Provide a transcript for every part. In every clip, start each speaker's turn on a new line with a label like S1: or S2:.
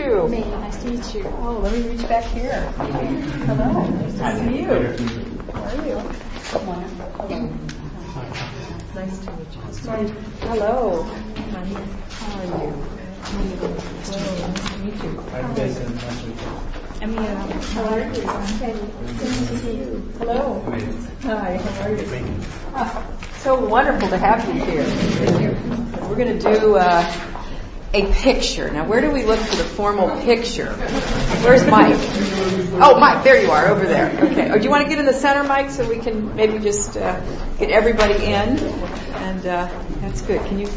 S1: you.
S2: Me, nice to meet you.
S1: Oh, let me reach back here. Hello, nice to see you. How are you? Hello. Nice to meet you. Hello. How are you? Hello, nice to meet you.
S3: I'm Jason. Nice to meet you.
S2: I'm
S1: How are you? Nice to see you. Hello. Hi, how are you? So wonderful to have you here. We're going to do a picture. Now, where do we look for the formal picture? Where's Mike? Oh, Mike, there you are, over there. Okay. Oh, do you want to get in the center, Mike, so we can maybe just get everybody in? And that's good. Can you...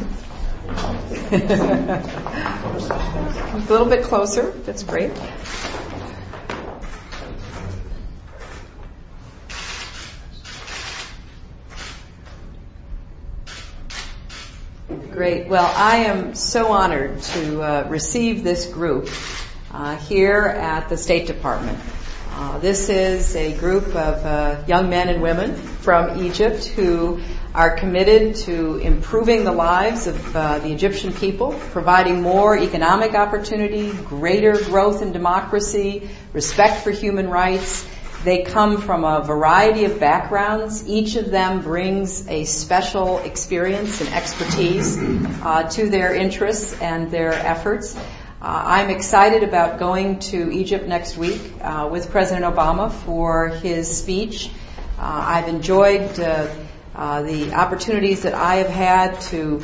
S1: a little bit closer. That's great. Great. Well, I am so honored to receive this group here at the State Department. This is a group of young men and women from Egypt who are committed to improving the lives of the Egyptian people, providing more economic opportunity, greater growth in democracy, respect for human rights. They come from a variety of backgrounds. Each of them brings a special experience and expertise to their interests and their efforts. I'm excited about going to Egypt next week with President Obama for his speech. I've enjoyed the opportunities that I have had to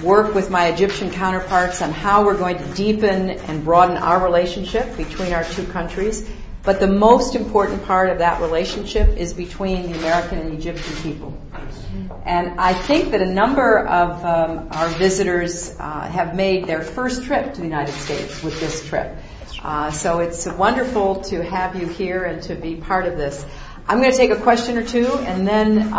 S1: work with my Egyptian counterparts on how we're going to deepen and broaden our relationship between our two countries. But the most important part of that relationship is between the American and Egyptian people. And I think that a number of our visitors have made their first trip to the United States with this trip. So it's wonderful to have you here and to be part of this. I'm going to take a question or two, and then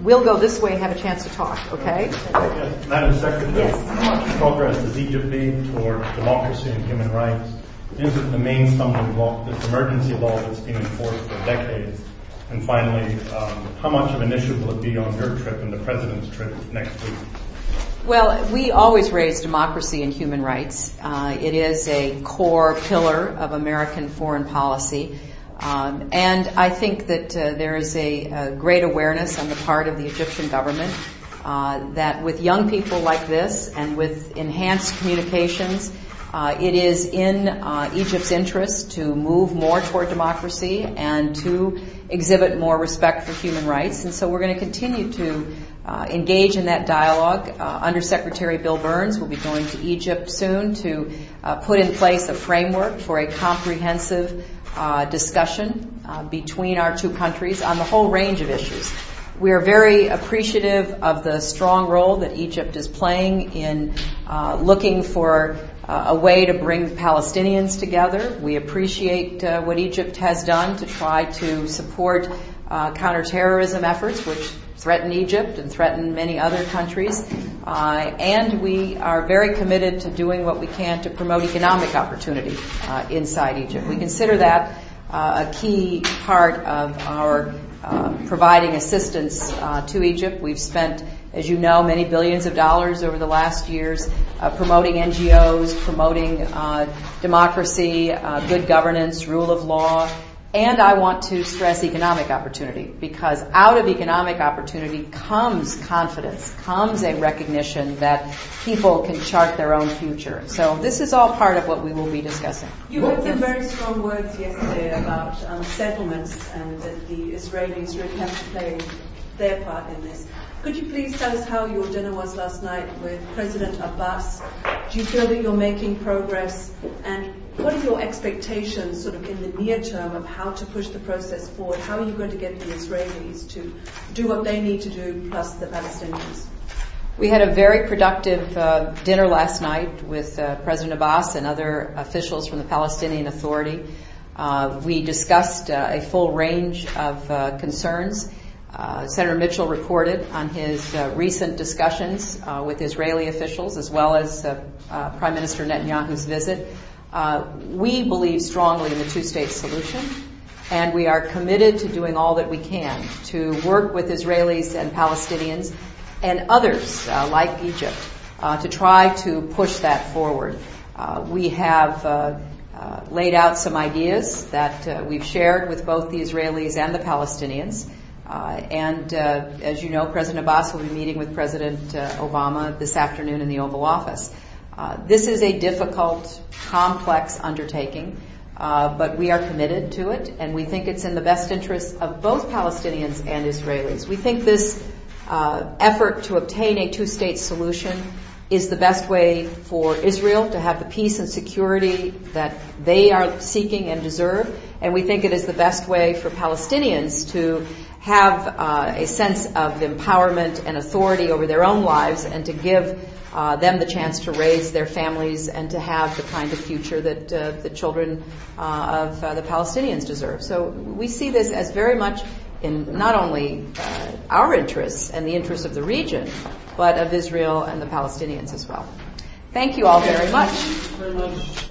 S1: we'll go this way and have a chance to talk, okay?
S4: Yes. Madam Secretary,
S1: yes.
S4: How much progress has Egypt made toward democracy and human rights? Is it the main stumbling block, this emergency law that's been enforced for decades? And finally, how much of an issue will it be on your trip and the President's trip next week?
S1: Well, we always raise democracy and human rights. It is a core pillar of American foreign policy. And I think that there is a great awareness on the part of the Egyptian government that with young people like this and with enhanced communications, it is in Egypt's interest to move more toward democracy and to exhibit more respect for human rights. And so we're going to continue to engage in that dialogue. Undersecretary Bill Burns will be going to Egypt soon to put in place a framework for a comprehensive discussion between our two countries on the whole range of issues. We are very appreciative of the strong role that Egypt is playing in looking for a way to bring Palestinians together. We appreciate what Egypt has done to try to support counterterrorism efforts, which threaten Egypt and threaten many other countries. And we are very committed to doing what we can to promote economic opportunity inside Egypt. We consider that a key part of our providing assistance to Egypt. We've spent, as you know, many billions of dollars over the last years promoting NGOs, promoting democracy, good governance, rule of law. And I want to stress economic opportunity, because out of economic opportunity comes confidence, comes a recognition that people can chart their own future. So this is all part of what we will be discussing.
S5: You had some very strong words yesterday about settlements and that the Israelis really have to play their part in this. Could you please tell us how your dinner was last night with President Abbas? Do you feel that you're making progress? And what are your expectations sort of in the near term of how to push the process forward? How are you going to get the Israelis to do what they need to do, plus the Palestinians?
S1: We had a very productive dinner last night with President Abbas and other officials from the Palestinian Authority. We discussed a full range of concerns. Senator Mitchell reported on his recent discussions with Israeli officials, as well as Prime Minister Netanyahu's visit. We believe strongly in the two-state solution, and we are committed to doing all that we can to work with Israelis and Palestinians and others like Egypt to try to push that forward. We have laid out some ideas that we've shared with both the Israelis and the Palestinians. And as you know, President Abbas will be meeting with President Obama this afternoon in the Oval Office. This is a difficult, complex undertaking, but we are committed to it, and we think it's in the best interest of both Palestinians and Israelis. We think this effort to obtain a two-state solution is the best way for Israel to have the peace and security that they are seeking and deserve, and we think it is the best way for Palestinians to have a sense of empowerment and authority over their own lives, and to give them the chance to raise their families and to have the kind of future that the children of the Palestinians deserve. So we see this as very much in not only our interests and the interests of the region, but of Israel and the Palestinians as well. Thank you all very much.